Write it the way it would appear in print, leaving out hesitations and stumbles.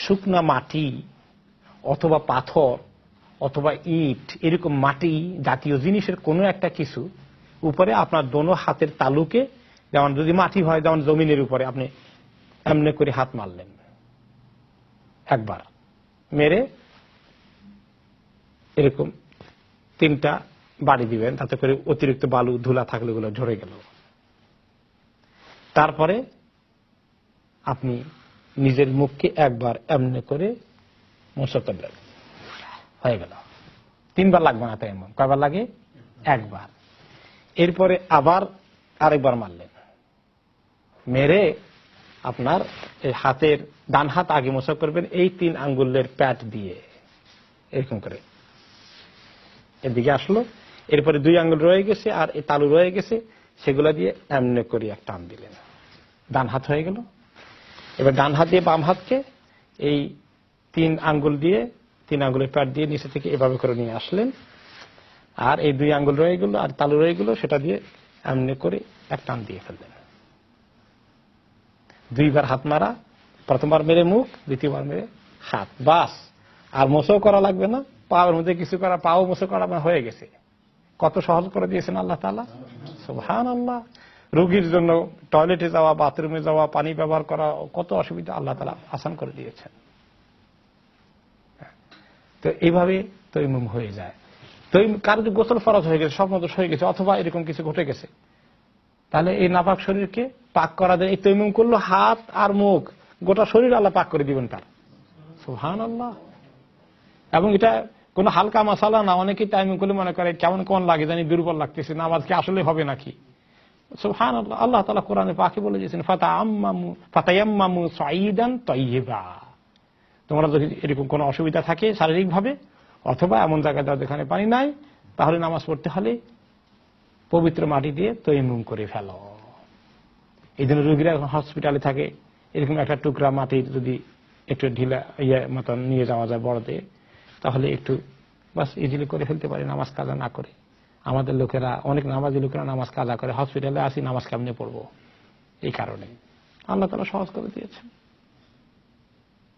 শুকনা মাটি অথবা পাথর অথবা ইট এরকম মাটি জাতীয় জিনিসের কোনো একটা কিছু উপরে আপনার দোনো হাতের তালুকে, যেমন যদি মাটি হয় যেমন জমিনের উপরে আপনি এমনি করে হাত মারলেন, একবার মেরে এরকম 3টা বাড়ি দিবেন, তাতে করে অতিরিক্ত বালু ধুলা থাকলে গুলো ঝরে গেল। তারপরে আপনি নিজের মুখকে একবার এমনি করে মুছে করলেন, হয়ে গেল। 3বার লাগবে না তাইমুম, কয়বার লাগে? একবার। এরপরে আবার আরেকবার মারলেন, মেরে আপনার এই হাতের ডান হাত আগে মোছা করবেন এই 3 আঙ্গুলের প্যাট দিয়ে, এরকম করে এদিকে আসলো। এরপরে 2 আঙ্গুল রয়ে গেছে আর এই তালু রয়ে গেছে, সেগুলা দিয়ে এমনি করে এক টান দিলেন, ডান হাত হয়ে গেল। এবার ডান হাত দিয়ে বাম হাতকে এই 3 আঙ্গুল দিয়ে 3 আঙ্গুলের প্যাট দিয়ে নিচে থেকে এভাবে করে নিয়ে আসলেন, আর এই 2 আঙ্গুল রয়ে গেল আর তালু রয়ে গেল, সেটা দিয়ে এমনি করে এক টান দিয়ে ফেললেন। 2বার হাত মারা, প্রথমবার মেরে মুখ, দ্বিতীয়বার মেরে হাত, বাস। আর মোছও করা লাগবে না, পায়ের মধ্যে কিছু করা, পাও মোছো করা হয়ে গেছে। কত সহজ করে দিয়েছেন আল্লাহ তাআলা, সুবহানাল্লাহ। রোগীর জন্য টয়লেটে যাওয়া, বাথরুমে যাওয়া, পানি ব্যবহার করা কত অসুবিধা আল্লাহ তাআলা আসান করে দিয়েছেন। তো এইভাবে তায়াম্মুম হয়ে যায়। তো কারো যদি গোসল ফরজ হয়ে গেছে, স্বপ্নদোষ হয়ে গেছে অথবা এরকম কিছু ঘটে গেছে, তাহলে এই নাপাক শরীরকে পাক করা যায়। এই তায়াম্মুম করলো হাত আর মুখ, গোটা শরীর আল্লাহ পাক করে দিবেন তার, সুবহানাল্লাহ। এবং এটা কোনো হালকা মাসালা না। অনেকেই তায়াম্মুম করলে মনে করে কেমন কোন লাগে, জানি দুর্বল লাগতেছে, নামাজ কি আসলে হবে নাকি? সুবহানাল্লাহ, আল্লাহ তাআলা কোরআনে পাকে বলে দিয়েছেন ফাতায়াম্মামু সাঈদান তাইয়্যিবা। তোমরা যদি এরকম কোনো অসুবিধা থাকে শারীরিক ভাবে অথবা এমন জায়গায় দাও যেখানে পানি নাই, তাহলে নামাজ পড়তে হলে পবিত্র মাটি দিয়ে তায়াম্মুম করে ফেলো। এই জন্য রোগীরা এখন হসপিটালে থাকে, এরকম একটা টুকরা মাটির যদি একটু ঢিলা মতন নিয়ে যাওয়া যায় বড়তে, তাহলে একটু বাস ইজিলি করে ফেলতে পারে, নামাজ কাজা না করে। আমাদের লোকেরা, অনেক নামাজি লোকেরা নামাজ কাজা করে, হসপিটালে আসি নামাজ কেমনে পড়বো, এই কারণে আল্লাহ তাআলা সহজ করে দিয়েছেন।